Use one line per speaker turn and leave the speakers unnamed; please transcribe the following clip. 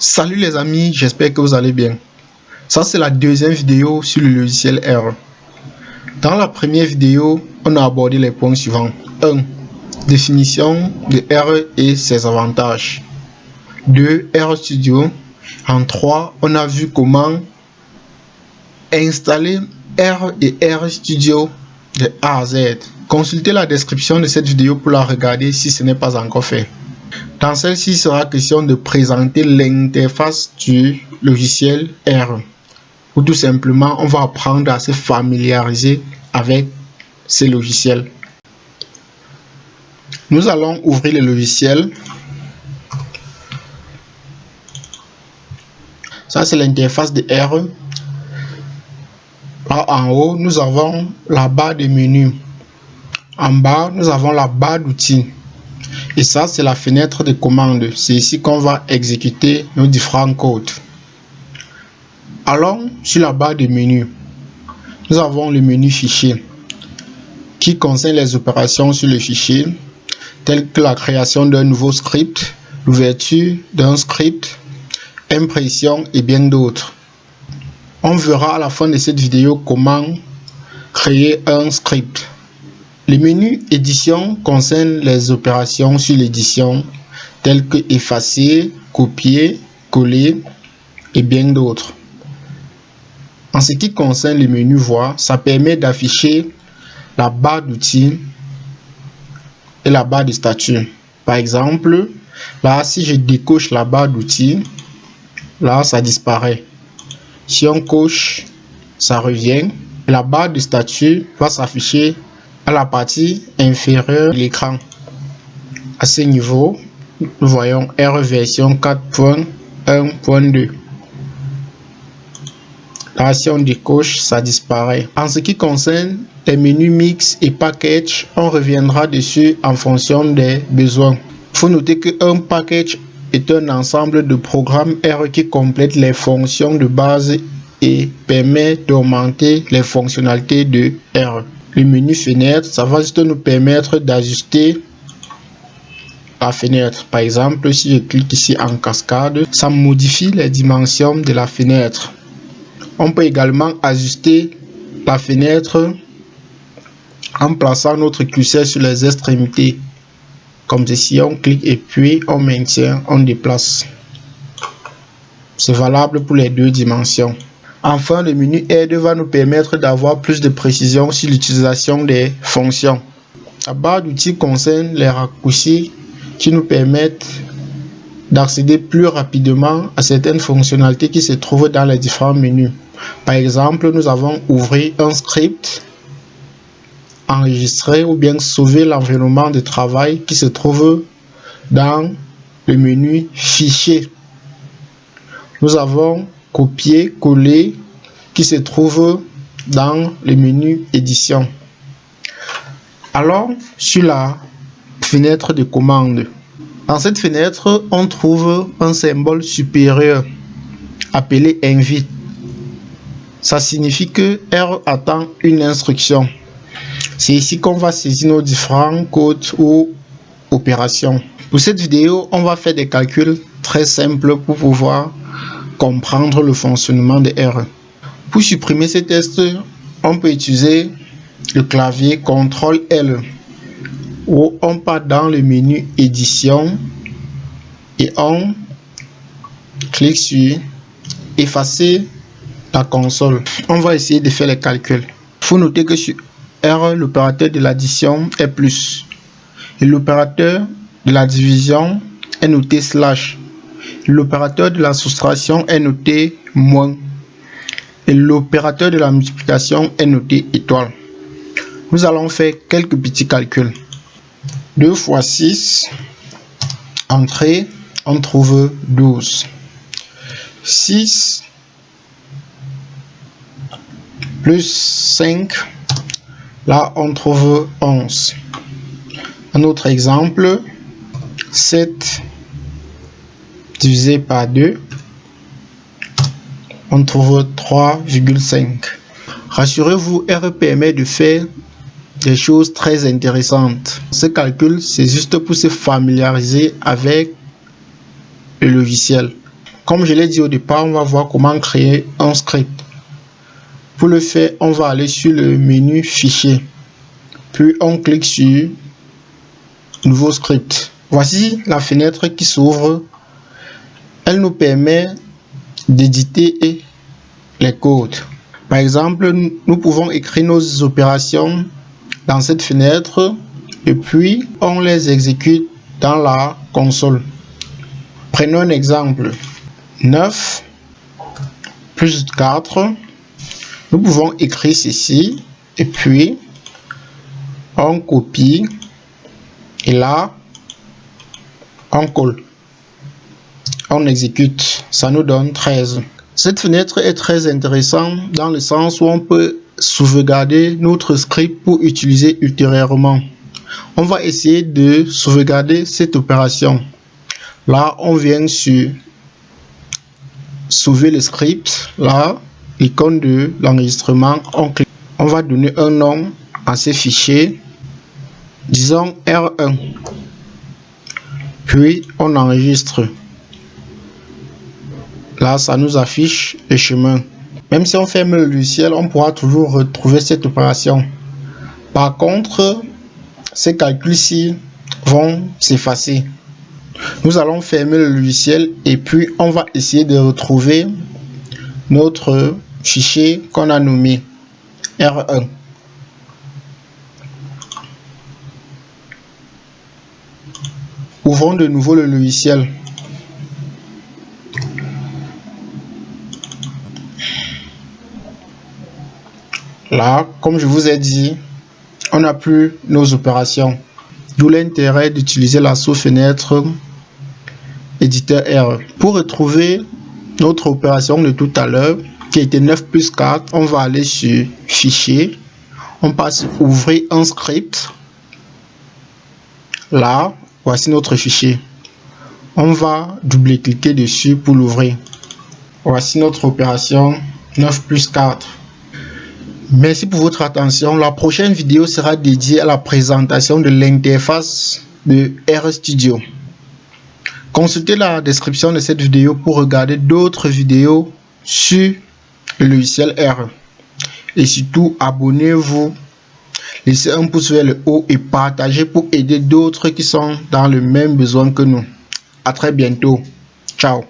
Salut les amis, j'espère que vous allez bien. Ça c'est la deuxième vidéo sur le logiciel R. Dans la première vidéo, on a abordé les points suivants. 1. Définition de R et ses avantages. 2. RStudio. En 3, on a vu comment installer R et RStudio de A à Z. Consultez la description de cette vidéo pour la regarder si ce n'est pas encore fait. Dans celle-ci, il sera question de présenter l'interface du logiciel R. Ou tout simplement, on va apprendre à se familiariser avec ces logiciels. Nous allons ouvrir le logiciel. Ça, c'est l'interface de R. Là, en haut, nous avons la barre de menu. En bas, nous avons la barre d'outils. Et ça, c'est la fenêtre de commande. C'est ici qu'on va exécuter nos différents codes. Allons sur la barre de menu. Nous avons le menu fichier qui concerne les opérations sur le fichier, telles que la création d'un nouveau script, l'ouverture d'un script, impression et bien d'autres. On verra à la fin de cette vidéo comment créer un script. Le menu édition concerne les opérations sur l'édition telles que effacer, copier, coller et bien d'autres. En ce qui concerne le menu voix, ça permet d'afficher la barre d'outils et la barre de statut. Par exemple, là si je décoche la barre d'outils, là ça disparaît. Si on coche, ça revient. Et la barre de statut va s'afficher à la partie inférieure de l'écran. À ce niveau, nous voyons R version 4.1.2. Là, si on décoche, ça disparaît. En ce qui concerne les menus mix et package, on reviendra dessus en fonction des besoins. Il faut noter qu'un package est un ensemble de programmes R qui complètent les fonctions de base et permet d'augmenter les fonctionnalités de R. Le menu fenêtre, ça va juste nous permettre d'ajuster la fenêtre. Par exemple, si je clique ici en cascade, ça modifie les dimensions de la fenêtre. On peut également ajuster la fenêtre en plaçant notre curseur sur les extrémités. Comme ceci, on clique et puis on maintient, on déplace. C'est valable pour les deux dimensions. Enfin, le menu aide va nous permettre d'avoir plus de précision sur l'utilisation des fonctions. La barre d'outils concerne les raccourcis qui nous permettent d'accéder plus rapidement à certaines fonctionnalités qui se trouvent dans les différents menus. Par exemple, nous avons ouvert un script, enregistrer ou bien sauver l'environnement de travail qui se trouve dans le menu fichier. Nous avons copier, coller qui se trouve dans le menu édition. Alors, sur la fenêtre de commande. Dans cette fenêtre, on trouve un symbole supérieur appelé invite. Ça signifie que R attend une instruction. C'est ici qu'on va saisir nos différents codes ou opérations. Pour cette vidéo, on va faire des calculs très simples pour pouvoir comprendre le fonctionnement de R. Pour supprimer ces tests, on peut utiliser le clavier CTRL-L où on part dans le menu édition et on clique sur effacer la console. On va essayer de faire les calculs. Il faut noter que sur R, l'opérateur de l'addition est plus et l'opérateur de la division est noté slash. L'opérateur de la soustraction est noté moins et l'opérateur de la multiplication est noté étoile. Nous allons faire quelques petits calculs. 2 x 6, entrée, on trouve 12. 6 plus 5, là on trouve 11. Un autre exemple, 7 divisé par 2, on trouve 3,5. Rassurez-vous, R permet de faire des choses très intéressantes. Ce calcul, c'est juste pour se familiariser avec le logiciel. Comme je l'ai dit au départ, on va voir comment créer un script. Pour le faire, on va aller sur le menu Fichier. Puis on clique sur Nouveau script. Voici la fenêtre qui s'ouvre. Elle nous permet d'éditer les codes. Par exemple, nous pouvons écrire nos opérations dans cette fenêtre et puis on les exécute dans la console. Prenons un exemple. 9 plus 4. Nous pouvons écrire ceci et puis on copie et là on colle. On exécute. Ça nous donne 13. Cette fenêtre est très intéressante dans le sens où on peut sauvegarder notre script pour utiliser ultérieurement. On va essayer de sauvegarder cette opération. Là, on vient sur sauver le script. Là, l'icône de l'enregistrement, on clique. On va donner un nom à ces fichiers. Disons R1. Puis, on enregistre. Là, ça nous affiche le chemin. Même si on ferme le logiciel, on pourra toujours retrouver cette opération. Par contre, ces calculs-ci vont s'effacer. Nous allons fermer le logiciel et puis on va essayer de retrouver notre fichier qu'on a nommé R1. Ouvrons de nouveau le logiciel. Là, comme je vous ai dit, on n'a plus nos opérations. D'où l'intérêt d'utiliser la sous-fenêtre éditeur R. Pour retrouver notre opération de tout à l'heure, qui était 9 plus 4, on va aller sur Fichier. On passe Ouvrir un script. Là, voici notre fichier. On va double-cliquer dessus pour l'ouvrir. Voici notre opération 9 plus 4. Merci pour votre attention. La prochaine vidéo sera dédiée à la présentation de l'interface de RStudio. Consultez la description de cette vidéo pour regarder d'autres vidéos sur le logiciel R. Et surtout, abonnez-vous, laissez un pouce vers le haut et partagez pour aider d'autres qui sont dans le même besoin que nous. À très bientôt. Ciao.